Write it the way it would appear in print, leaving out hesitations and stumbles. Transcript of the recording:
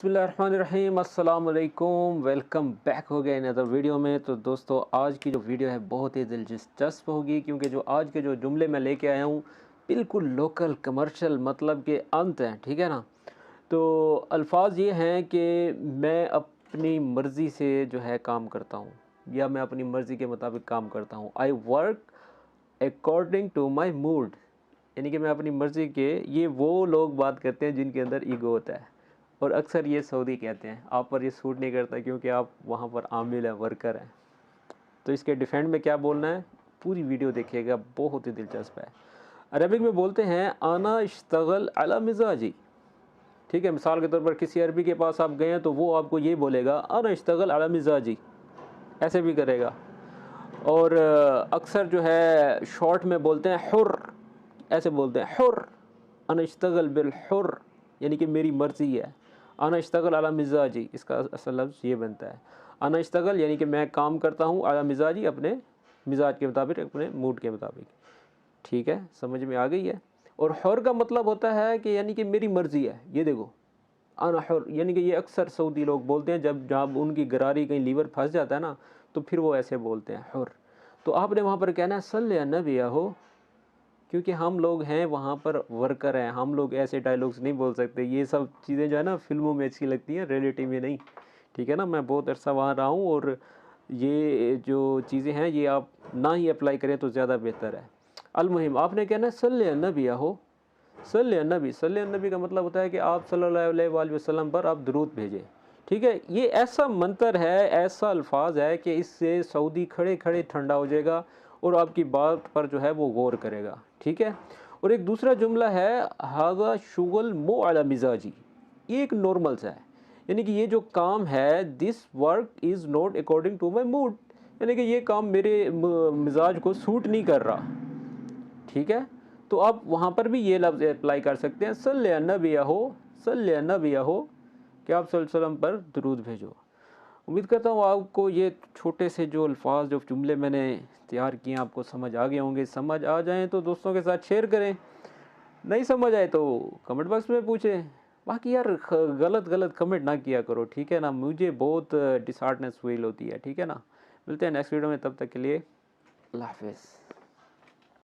बिस्मिल्लाहिर्रहमानिर्रहीम, अस्सलाम वालेकुम। वेलकम बैक हो गया इन अदर वीडियो में। तो दोस्तों, आज की जो वीडियो है बहुत ही दिलचस्प होगी, क्योंकि जो आज के जो जुमले मैं लेके आया हूँ बिल्कुल लोकल कमर्शियल मतलब के अंत हैं, ठीक है ना। तो अल्फाज ये हैं कि मैं अपनी मर्ज़ी से जो है काम करता हूँ, या मैं अपनी मर्ज़ी के मुताबिक काम करता हूँ। I work according to my mood, यानी कि मैं अपनी मर्ज़ी के। ये वो लोग बात करते हैं जिनके अंदर ईगो होता है, और अक्सर ये सऊदी कहते हैं। आप पर ये सूट नहीं करता क्योंकि आप वहाँ पर आमिल हैं, वर्कर हैं। तो इसके डिफेंड में क्या बोलना है, पूरी वीडियो देखिएगा, बहुत ही दिलचस्प है। अरबिक में बोलते हैं आना इश्तगल अला मिजाजी, ठीक है। मिसाल के तौर पर किसी अरबी के पास आप गए हैं तो वो आपको ये बोलेगा आना इश्तगल अला मिजाजी, ऐसे भी करेगा। और अक्सर जो है शॉर्ट में बोलते हैं हुर, ऐसे बोलते हैं हुर, अना इश्तगल बिल हुर, यानी कि मेरी मर्ज़ी है। अना इश्तगल अला मिजाजी, इसका असल लफ्ज़ ये बनता है। अना इश्तगल यानी कि मैं काम करता हूँ, अला मिजाजी अपने मिजाज के मुताबिक, अपने मूड के मुताबिक, ठीक है। समझ में आ गई है। और हुर का मतलब होता है कि यानी कि मेरी मर्ज़ी है। ये देखो अना हुर, यानी कि ये अक्सर सऊदी लोग बोलते हैं जब उनकी गरारी कहीं लीवर फंस जाता है ना, तो फिर वो ऐसे बोलते हैं हुर। तो आपने वहाँ पर कहना है सल्ले या नबी हो, क्योंकि हम लोग हैं वहाँ पर वर्कर हैं, हम लोग ऐसे डायलॉग्स नहीं बोल सकते। ये सब चीज़ें जो है ना फिल्मों में अच्छी लगती हैं, रियलिटी में नहीं, ठीक है ना। मैं बहुत अरसा वहाँ रहा हूँ, और ये जो चीज़ें हैं ये आप ना ही अप्लाई करें तो ज़्यादा बेहतर है। अलमुहिम आपने कहना है सल्ले नबी हो। सल्ले नबी, सल्ले नबी का मतलब होता है कि आप सल्लल्लाहु अलैहि वसल्लम पर आप दुरूद भेजें, ठीक है। ये ऐसा मंतर है, ऐसा अल्फाज है कि इससे सऊदी खड़े खड़े ठंडा हो जाएगा और आपकी बात पर जो है वो गौर करेगा, ठीक है। और एक दूसरा जुमला है हाजा शुगल मो अला मिजाजी, ये एक नॉर्मल सा है, यानी कि ये जो काम है this work is not according to my mood, यानी कि ये काम मेरे मिजाज को सूट नहीं कर रहा, ठीक है। तो आप वहाँ पर भी ये लफ्ज़ अप्लाई कर सकते हैं सल्ले नबी हो, सल्ले नबी हो, कि आप सल्लल्लाहु अलैहि वसल्लम पर दुरूद भेजो। उम्मीद करता हूँ आपको ये छोटे से जो अल्फाज, जो जुमले मैंने तैयार किए हैं, आपको समझ आ गए होंगे। समझ आ जाएं तो दोस्तों के साथ शेयर करें, नहीं समझ आए तो कमेंट बॉक्स में पूछें। बाकी यार गलत गलत कमेंट ना किया करो, ठीक है ना। मुझे बहुत डिसहार्टनेस फील होती है, ठीक है ना। मिलते हैं नेक्स्ट वीडियो में, तब तक के लिए अल्लाह हाफ़िज़।